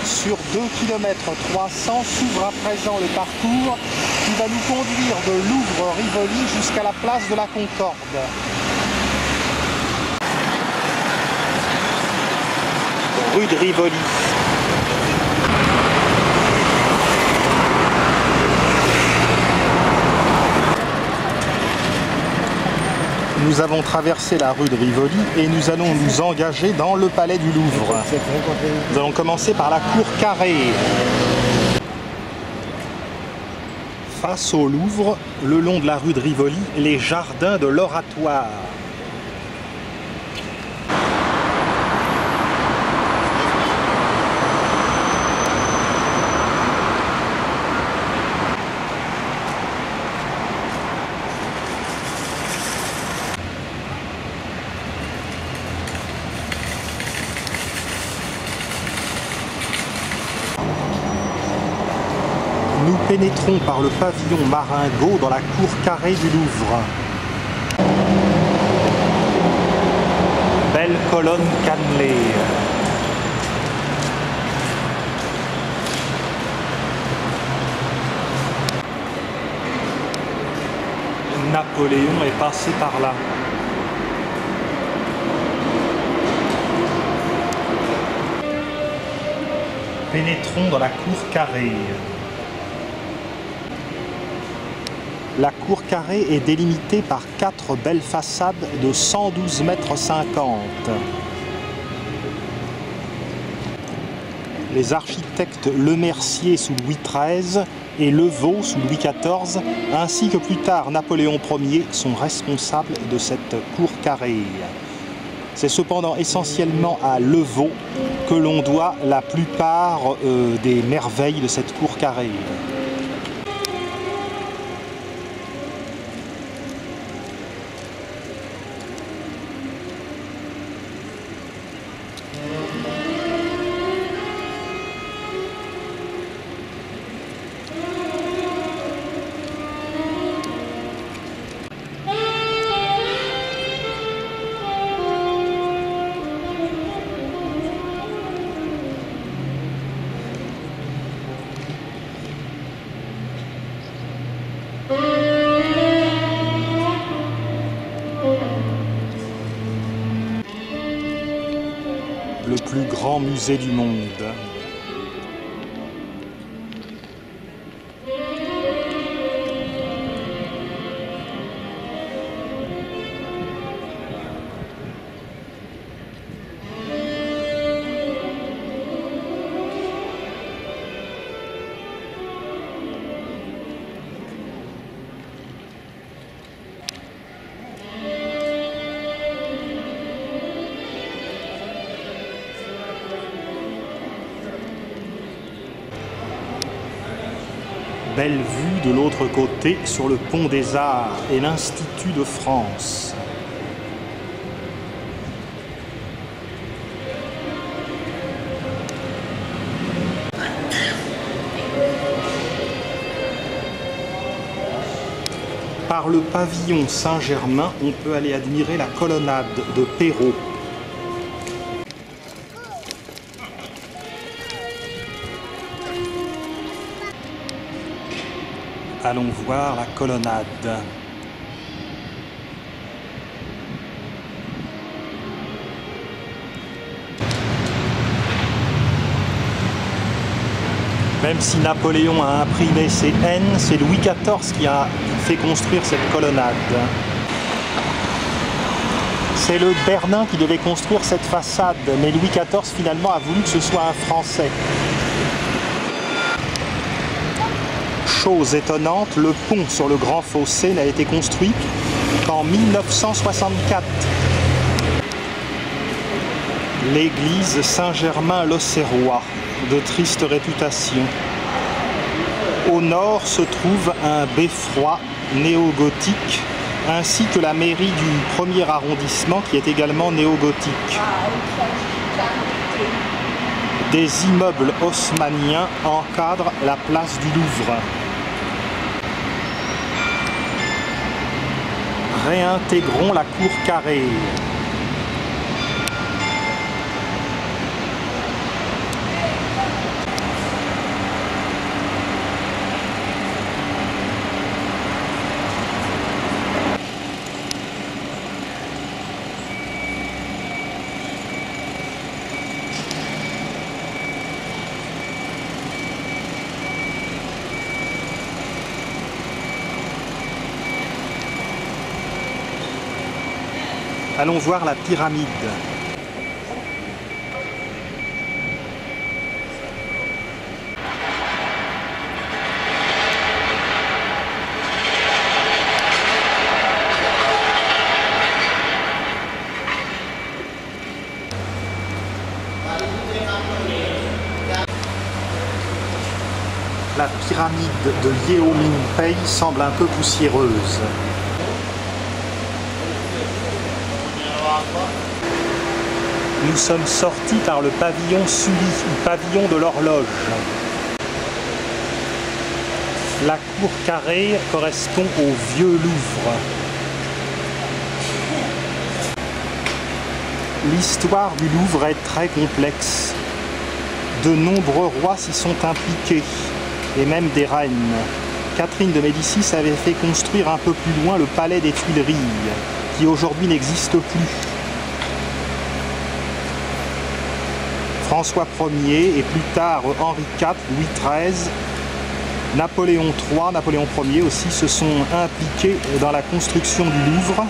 sur 2 km 300 s'ouvre à présent le parcours qui va nous conduire de Louvre-Rivoli jusqu'à la place de la Concorde. Rue de Rivoli. Nous avons traversé la rue de Rivoli et nous allons nous engager dans le palais du Louvre. Nous allons commencer par la cour carrée. Face au Louvre, le long de la rue de Rivoli, les jardins de l'Oratoire. Nous pénétrons par le pavillon Marengo dans la cour carrée du Louvre. Belle colonne cannelée. Napoléon est passé par là. Pénétrons dans la cour carrée. La cour carrée est délimitée par 4 belles façades de 112,50 m. Les architectes Lemercier sous Louis XIII et Levaux sous Louis XIV, ainsi que plus tard Napoléon Ier, sont responsables de cette cour carrée. C'est cependant essentiellement à Levaux que l'on doit la plupart des merveilles de cette cour carrée. Le plus grand musée du monde. Belle vue de l'autre côté sur le pont des Arts et l'Institut de France. Par le pavillon Saint-Germain, on peut aller admirer la colonnade de Perrault. Allons voir la colonnade. Même si Napoléon a imprimé ses haines, c'est Louis XIV qui a fait construire cette colonnade. C'est le Bernin qui devait construire cette façade, mais Louis XIV finalement a voulu que ce soit un Français. Chose étonnante, le pont sur le Grand Fossé n'a été construit qu'en 1964. L'église Saint-Germain-l'Auxerrois, de triste réputation. Au nord se trouve un beffroi néogothique, ainsi que la mairie du 1er arrondissement qui est également néogothique. Des immeubles haussmanniens encadrent la place du Louvre. Réintégrons la cour carrée. Allons voir la pyramide. La pyramide de Yeominpei semble un peu poussiéreuse. Nous sommes sortis par le pavillon Sully, ou pavillon de l'horloge. La cour carrée correspond au Vieux Louvre. L'histoire du Louvre est très complexe. De nombreux rois s'y sont impliqués, et même des reines. Catherine de Médicis avait fait construire un peu plus loin le palais des Tuileries, qui aujourd'hui n'existe plus. François Ier et plus tard Henri IV, Louis XIII, Napoléon III, Napoléon Ier aussi se sont impliqués dans la construction du Louvre.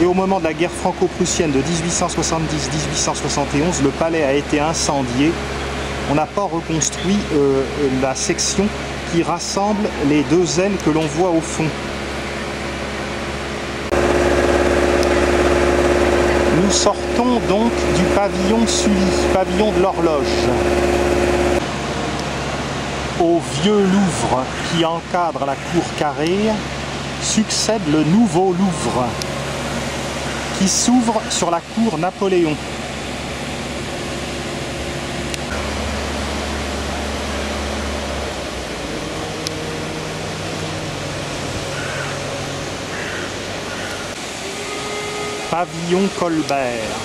Et au moment de la guerre franco-prussienne de 1870-1871, le palais a été incendié. On n'a pas reconstruit la section qui rassemble les deux ailes que l'on voit au fond. Nous sortons donc du pavillon Sully, pavillon de l'horloge. Au Vieux Louvre qui encadre la cour carrée succède le Nouveau Louvre qui s'ouvre sur la cour Napoléon. Pavillon Colbert.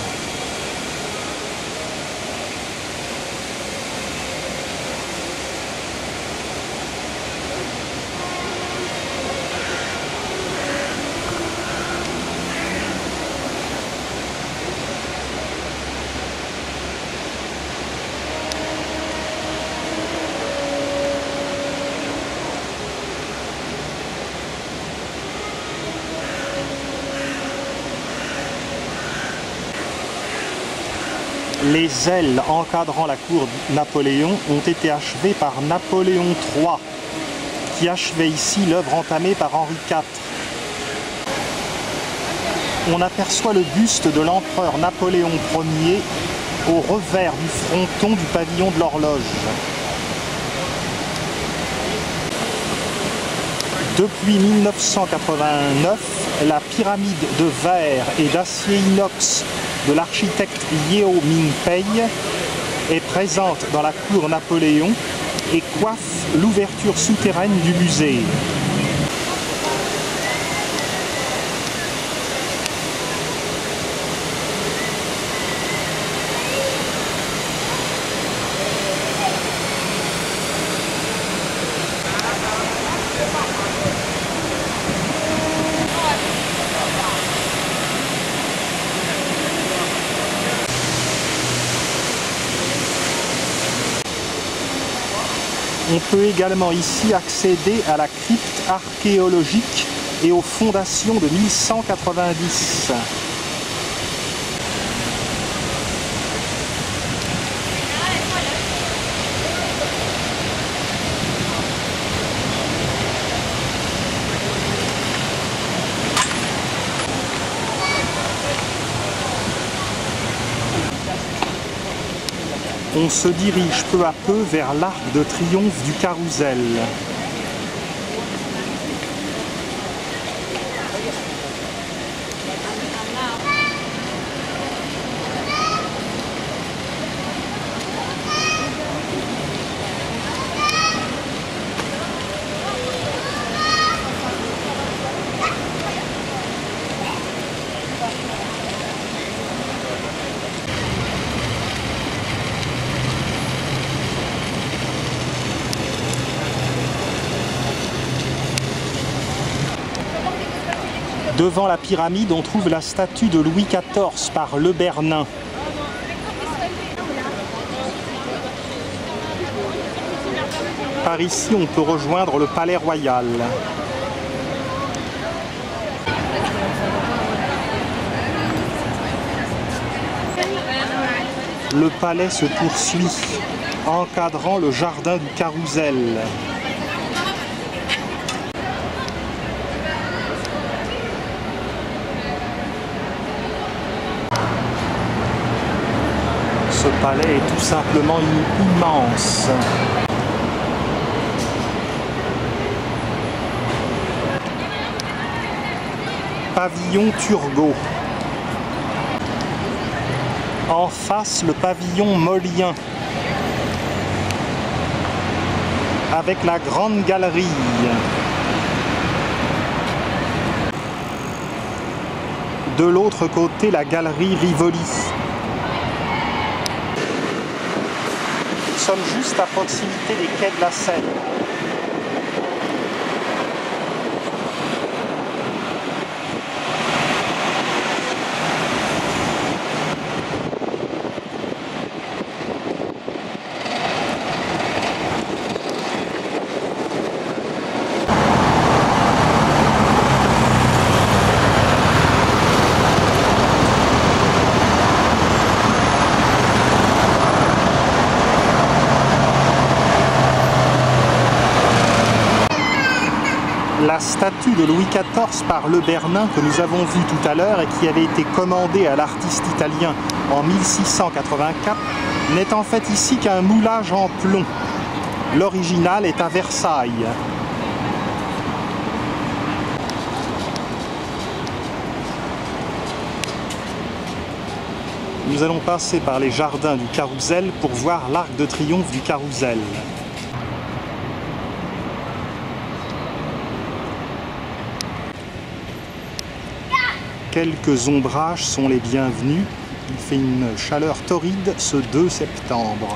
Les ailes encadrant la cour Napoléon ont été achevées par Napoléon III, qui achevait ici l'œuvre entamée par Henri IV. On aperçoit le buste de l'empereur Napoléon Ier au revers du fronton du pavillon de l'horloge. Depuis 1989, la pyramide de verre et d'acier inox de l'architecte Yeominpei est présente dans la cour Napoléon et coiffe l'ouverture souterraine du musée. On peut également ici accéder à la crypte archéologique et aux fondations de 1190. On se dirige peu à peu vers l'arc de triomphe du Carrousel. Devant la pyramide, on trouve la statue de Louis XIV par Le Bernin. Par ici, on peut rejoindre le Palais Royal. Le palais se poursuit, encadrant le jardin du Carrousel. Ce palais est tout simplement immense. Pavillon Turgot. En face, le pavillon Molien, avec la grande galerie. De l'autre côté, la galerie Rivoli. Nous sommes juste à proximité des quais de la Seine. La statue de Louis XIV par Le Bernin que nous avons vue tout à l'heure et qui avait été commandée à l'artiste italien en 1684 n'est en fait ici qu'un moulage en plomb. L'original est à Versailles. Nous allons passer par les jardins du Carrousel pour voir l'Arc de Triomphe du Carrousel. Quelques ombrages sont les bienvenus. Il fait une chaleur torride ce 2 septembre.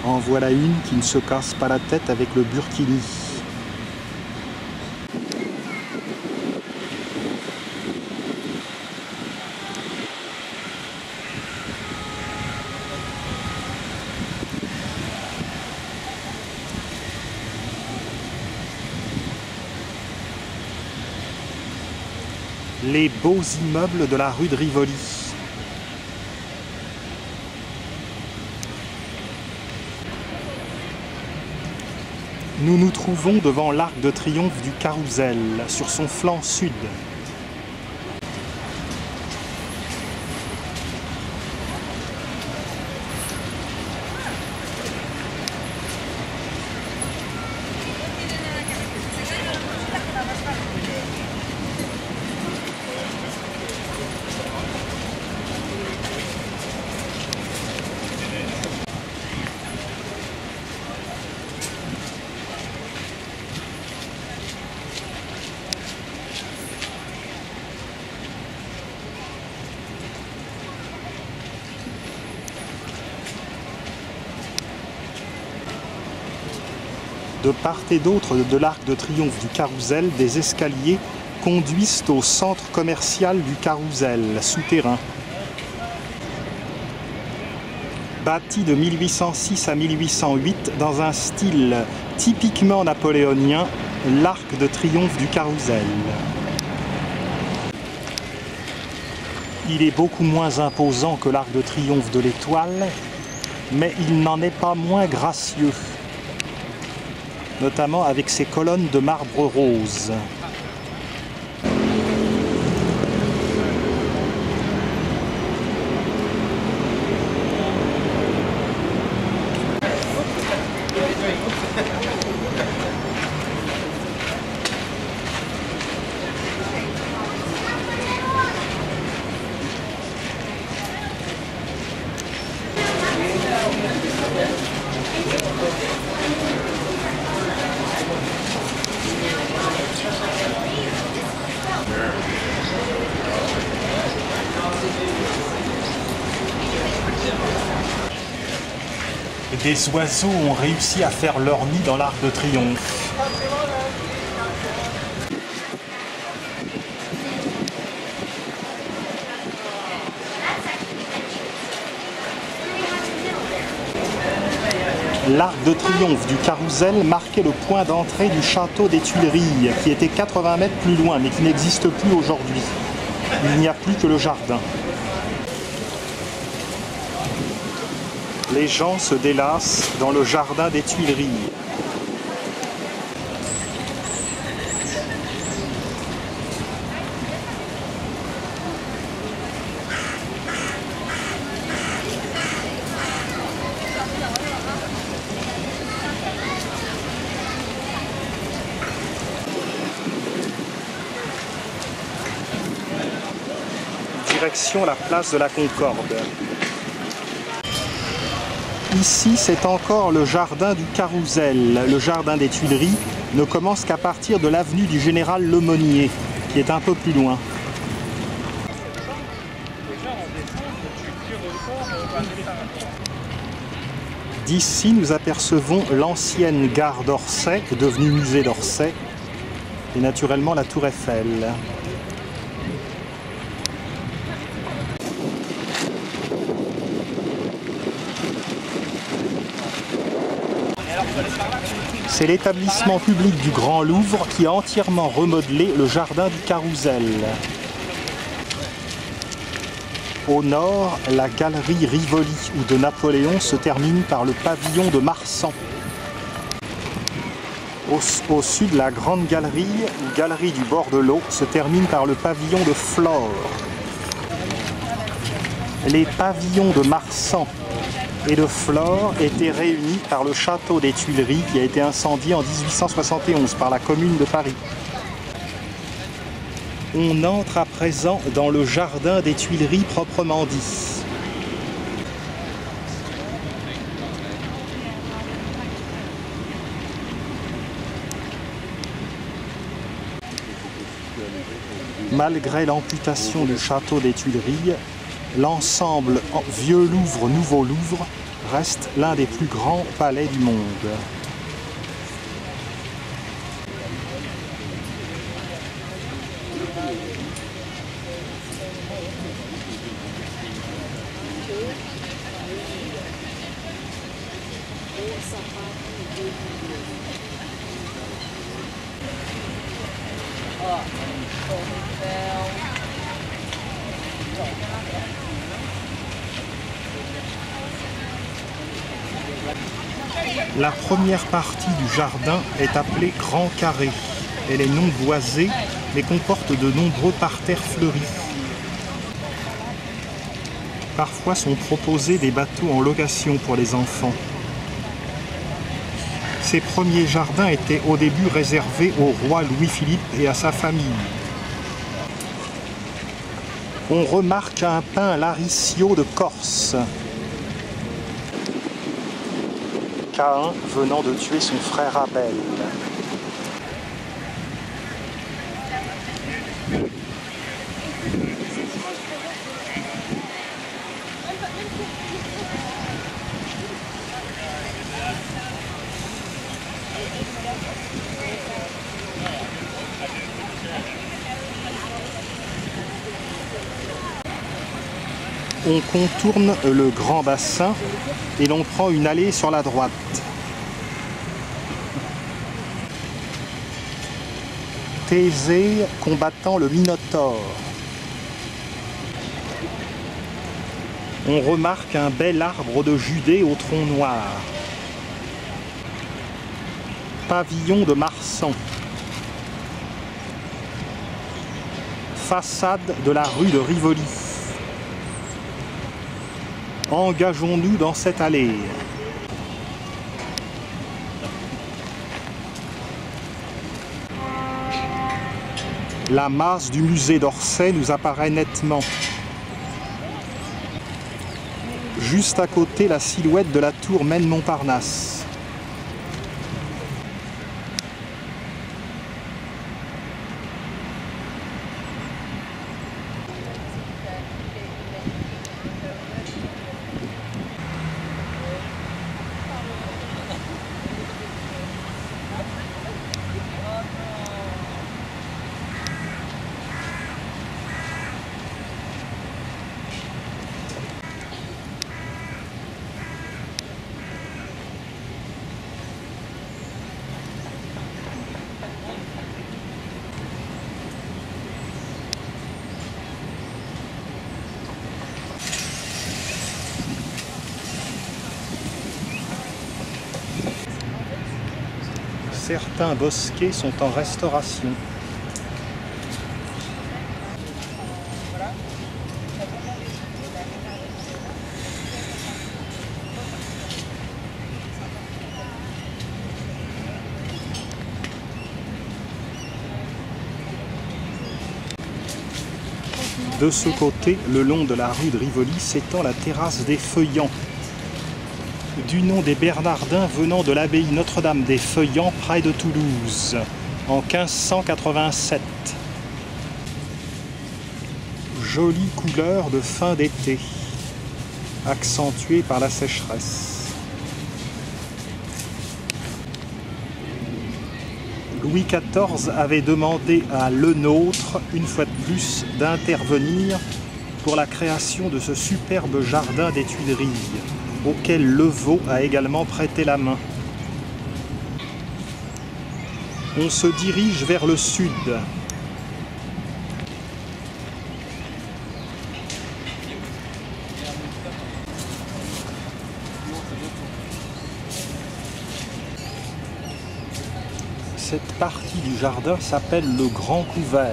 En voilà une qui ne se casse pas la tête avec le burkini. Les beaux immeubles de la rue de Rivoli. Nous nous trouvons devant l'Arc de Triomphe du Carrousel, sur son flanc sud. De part et d'autre de l'Arc de Triomphe du Carrousel, des escaliers conduisent au centre commercial du Carrousel, souterrain. Bâti de 1806 à 1808 dans un style typiquement napoléonien, l'Arc de Triomphe du Carrousel. Il est beaucoup moins imposant que l'Arc de Triomphe de l'Étoile, mais il n'en est pas moins gracieux, notamment avec ses colonnes de marbre rose. Des oiseaux ont réussi à faire leur nid dans l'Arc de Triomphe. L'arc de triomphe du carrousel marquait le point d'entrée du château des Tuileries, qui était 80 mètres plus loin, mais qui n'existe plus aujourd'hui. Il n'y a plus que le jardin. Les gens se délassent dans le jardin des Tuileries. Direction la place de la Concorde. Ici, c'est encore le jardin du Carrousel. Le jardin des Tuileries ne commence qu'à partir de l'avenue du Général Lemonnier, qui est un peu plus loin. D'ici, nous apercevons l'ancienne gare d'Orsay, devenue musée d'Orsay, et naturellement la Tour Eiffel. C'est l'établissement public du Grand Louvre qui a entièrement remodelé le jardin du Carrousel. Au nord, la galerie Rivoli ou de Napoléon se termine par le pavillon de Marsan. Au sud, la grande galerie ou galerie du bord de l'eau se termine par le pavillon de Flore. Les pavillons de Marsan et de Flore étaient réunis par le château des Tuileries qui a été incendié en 1871 par la commune de Paris. On entre à présent dans le jardin des Tuileries proprement dit. Malgré l'amputation du château des Tuileries, l'ensemble Vieux Louvre, Nouveau Louvre reste l'un des plus grands palais du monde. La première partie du jardin est appelée Grand Carré. Elle est non boisée, mais comporte de nombreux parterres fleuris. Parfois sont proposés des bateaux en location pour les enfants. Ces premiers jardins étaient au début réservés au roi Louis-Philippe et à sa famille. On remarque un pin Laricio de Corse. Caïn venant de tuer son frère Abel. On contourne le grand bassin et l'on prend une allée sur la droite. Thésée combattant le Minotaure. On remarque un bel arbre de Judée au tronc noir. Pavillon de Marsan. Façade de la rue de Rivoli. Engageons-nous dans cette allée. La masse du musée d'Orsay nous apparaît nettement. Juste à côté, la silhouette de la tour Maine-Montparnasse. Certains bosquets sont en restauration. De ce côté, le long de la rue de Rivoli, s'étend la terrasse des Feuillants, du nom des Bernardins venant de l'abbaye Notre-Dame des Feuillants près de Toulouse, en 1587. Jolie couleur de fin d'été, accentuée par la sécheresse. Louis XIV avait demandé à Lenôtre, une fois de plus, d'intervenir pour la création de ce superbe jardin des Tuileries, auquel Levaux a également prêté la main. On se dirige vers le sud. Cette partie du jardin s'appelle le Grand Couvert.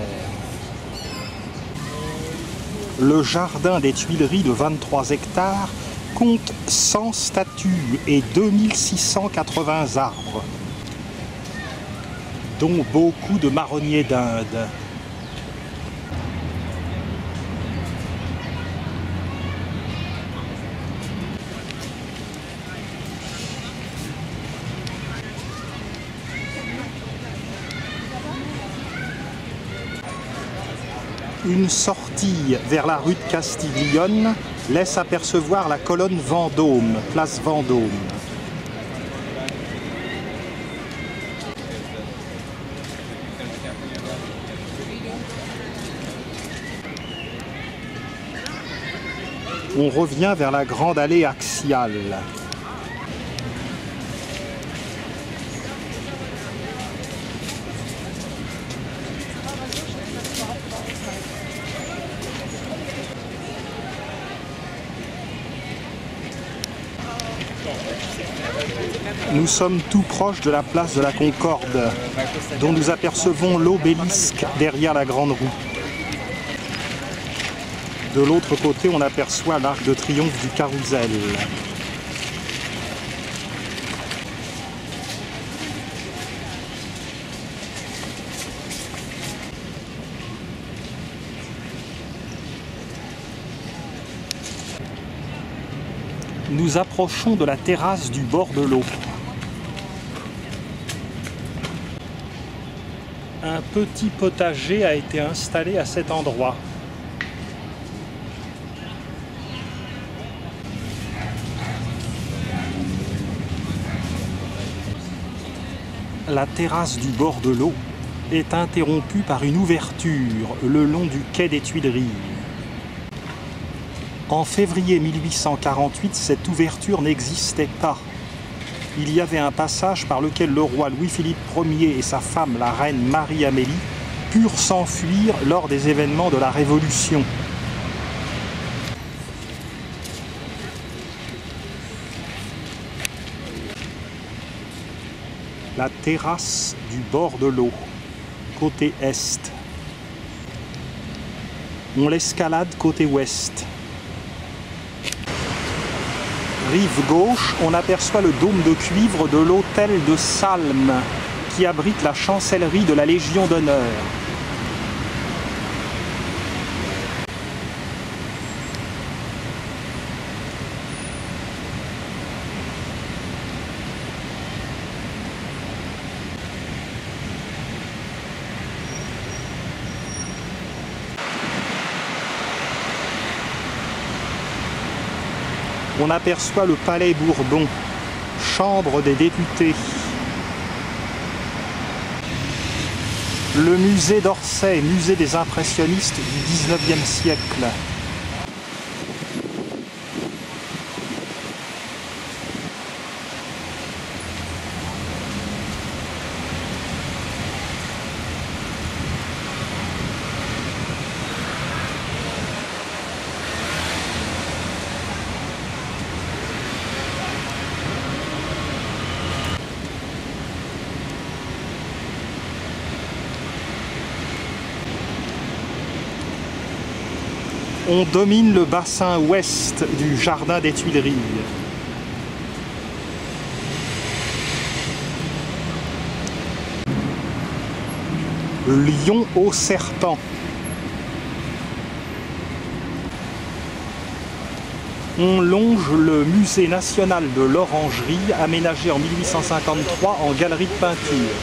Le jardin des Tuileries de 23 hectares compte 100 statues et 2680 arbres, dont beaucoup de marronniers d'Inde. Une sortie vers la rue de Castiglione laisse apercevoir la colonne Vendôme, place Vendôme. On revient vers la grande allée axiale. Nous sommes tout proches de la place de la Concorde, dont nous apercevons l'obélisque derrière la grande roue. De l'autre côté, on aperçoit l'arc de triomphe du Carrousel. Nous approchons de la terrasse du bord de l'eau. Un petit potager a été installé à cet endroit. La terrasse du bord de l'eau est interrompue par une ouverture le long du quai des Tuileries. En février 1848, cette ouverture n'existait pas. Il y avait un passage par lequel le roi Louis-Philippe Ier et sa femme, la reine Marie-Amélie, purent s'enfuir lors des événements de la Révolution. La terrasse du bord de l'eau, côté est. On l'escalade côté ouest. Rive gauche, on aperçoit le dôme de cuivre de l'hôtel de Salm, qui abrite la chancellerie de la Légion d'honneur. On aperçoit le Palais Bourbon, chambre des députés. Le musée d'Orsay, musée des impressionnistes du XIXe siècle. On domine le bassin ouest du jardin des Tuileries. Lion au serpent. On longe le musée national de l'Orangerie, aménagé en 1853 en galerie de peinture.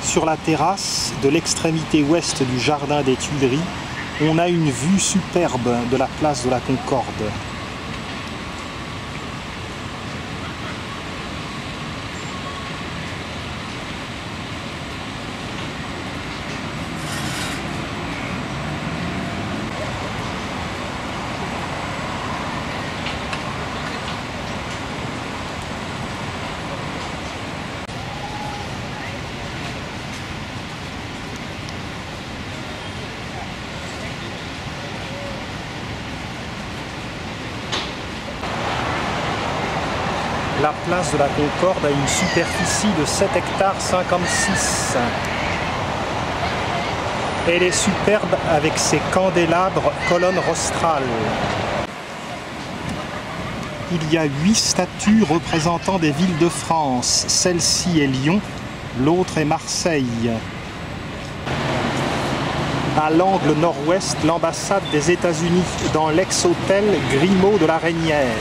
Sur la terrasse de l'extrémité ouest du jardin des Tuileries, on a une vue superbe de la place de la Concorde. La place de la Concorde a une superficie de 7 hectares 56. Elle est superbe avec ses candélabres colonnes rostrales. Il y a 8 statues représentant des villes de France. Celle-ci est Lyon, l'autre est Marseille. À l'angle nord-ouest, l'ambassade des États-Unis dans l'ex-hôtel Grimaud de la Reynière.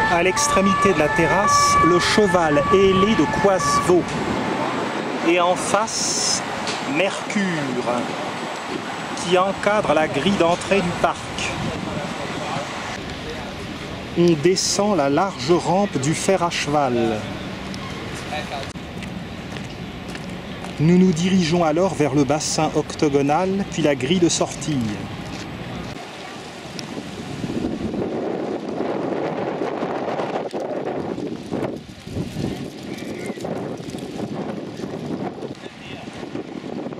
À l'extrémité de la terrasse, le cheval ailé de Coisevaux. Et en face, Mercure, qui encadre la grille d'entrée du parc. On descend la large rampe du fer à cheval. Nous nous dirigeons alors vers le bassin octogonal, puis la grille de sortie.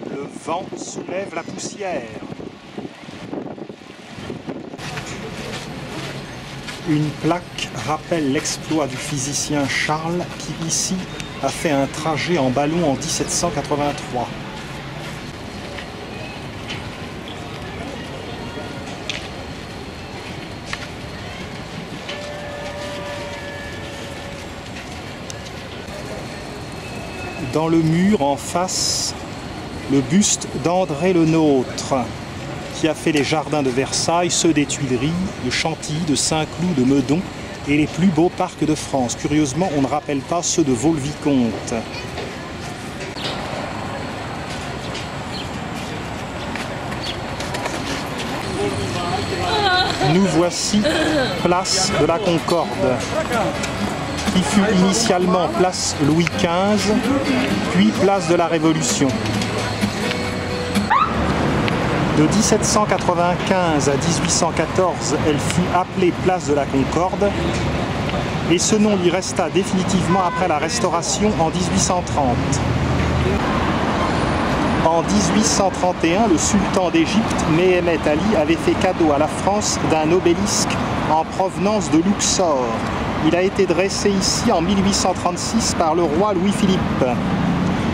Le vent soulève la poussière. Une plaque rappelle l'exploit du physicien Charles qui, ici, a fait un trajet en ballon en 1783. Dans le mur, en face, le buste d'André Le Nôtre, qui a fait les jardins de Versailles, ceux des Tuileries, de Chantilly, de Saint-Cloud, de Meudon et les plus beaux parcs de France. Curieusement, on ne rappelle pas ceux de Vaux-le-Vicomte. Nous voici place de la Concorde, qui fut initialement place Louis XV, puis place de la Révolution. De 1795 à 1814, elle fut appelée place de la Concorde et ce nom lui resta définitivement après la Restauration en 1830. En 1831, le sultan d'Égypte, Méhémet Ali, avait fait cadeau à la France d'un obélisque en provenance de Luxor, Il a été dressé ici en 1836 par le roi Louis-Philippe.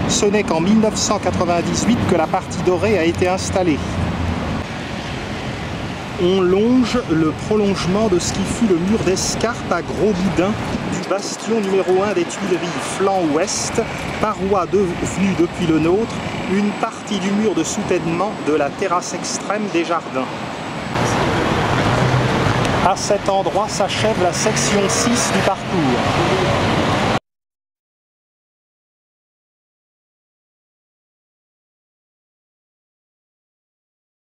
Ce n'est qu'en 1998 que la partie dorée a été installée. On longe le prolongement de ce qui fut le mur d'escarpe à Gros Boudin du bastion numéro 1 des Tuileries, flanc ouest, paroi devenue depuis le nôtre, une partie du mur de soutènement de la terrasse extrême des jardins. À cet endroit s'achève la section 6 du parcours.